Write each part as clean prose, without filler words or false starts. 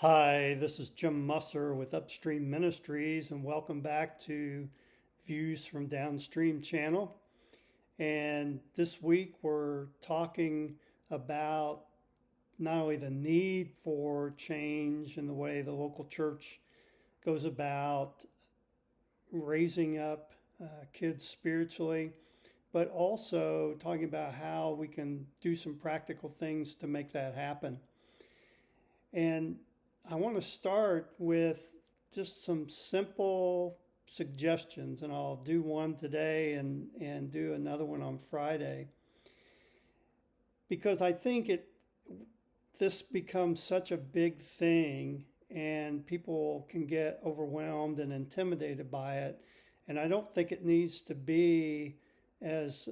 Hi, this is Jim Musser with Upstream Ministries, and welcome back to Views from Downstream channel. And this week we're talking about not only the need for change in the way the local church goes about raising up kids spiritually, but also talking about how we can do some practical things to make that happen. And I want to start with just some simple suggestions, and I'll do one today and do another one on Friday. Because I think this becomes such a big thing and people can get overwhelmed and intimidated by it. And I don't think it needs to be as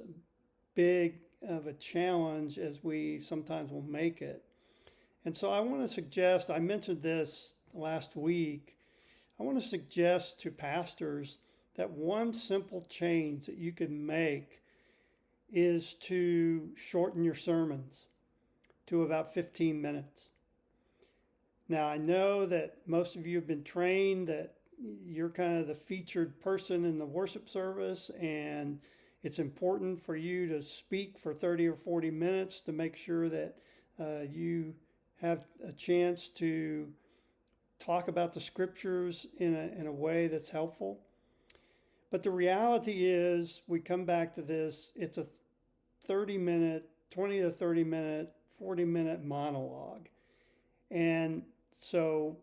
big of a challenge as we sometimes will make it. And so I want to suggest, I mentioned this last week, I want to suggest to pastors that one simple change that you can make is to shorten your sermons to about 15 minutes. Now, I know that most of you have been trained that you're kind of the featured person in the worship service, and it's important for you to speak for 30 or 40 minutes to make sure that you have a chance to talk about the scriptures in a way that's helpful. But the reality is, we come back to this, it's a 30 to 30 minute, 40-minute monologue. And so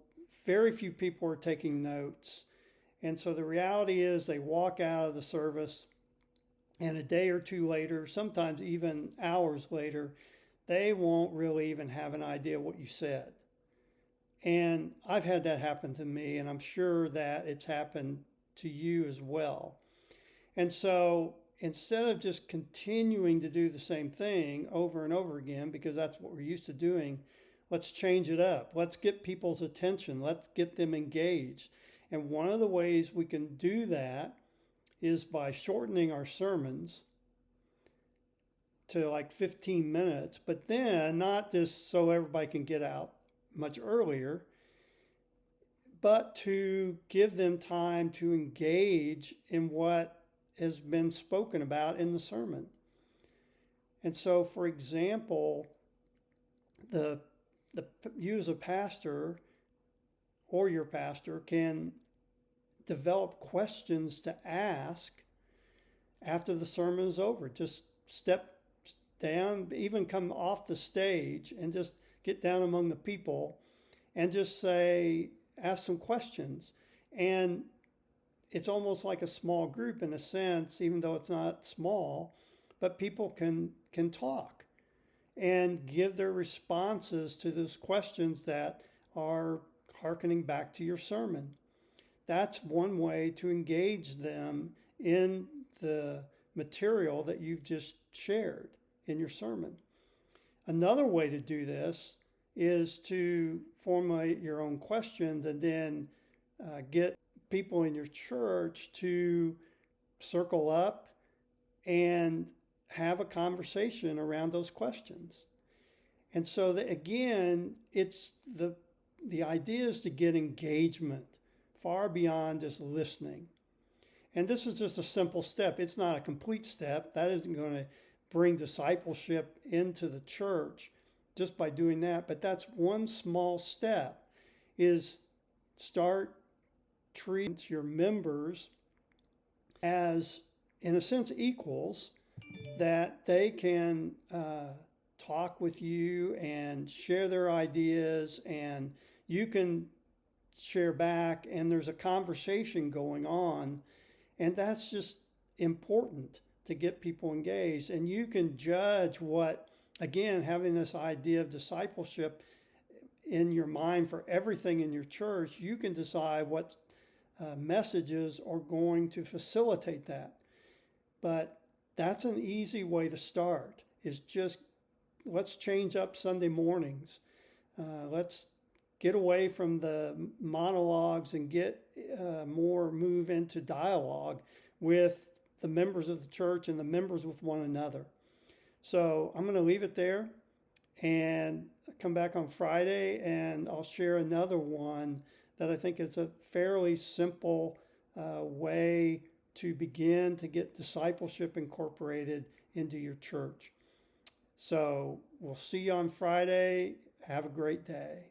very few people are taking notes. And so the reality is they walk out of the service, and a day or two later, sometimes even hours later, they won't really even have an idea what you said. And I've had that happen to me, and I'm sure that it's happened to you as well. And so instead of just continuing to do the same thing over and over again, because that's what we're used to doing, let's change it up. Let's get people's attention. Let's get them engaged. And one of the ways we can do that is by shortening our sermons to like 15 minutes, but then not just so everybody can get out much earlier, but to give them time to engage in what has been spoken about in the sermon. And so, for example, you as a pastor or your pastor can develop questions to ask after the sermon is over. Just step down, even come off the stage and just get down among the people and just ask some questions. And it's almost like a small group in a sense, even though it's not small, but people can talk and give their responses to those questions that are hearkening back to your sermon. That's one way to engage them in the material that you've just shared in your sermon. Another way to do this is to formulate your own questions and then get people in your church to circle up and have a conversation around those questions. And so that, again, it's the idea is to get engagement far beyond just listening. And this is just a simple step. It's not a complete step. That isn't going to bring discipleship into the church just by doing that. But that's one small step, is start treating your members as, in a sense, equals, that they can talk with you and share their ideas, and you can share back, and there's a conversation going on. And that's just important to get people engaged. And you can judge what, again, having this idea of discipleship in your mind for everything in your church, you can decide what messages are going to facilitate that. But that's an easy way to start, is just let's change up Sunday mornings. Let's get away from the monologues and get move into dialogue with the members of the church and the members with one another. So I'm going to leave it there. And come back on Friday and I'll share another one that I think is a fairly simple way to begin to get discipleship incorporated into your church. So we'll see you on Friday. Have a great day.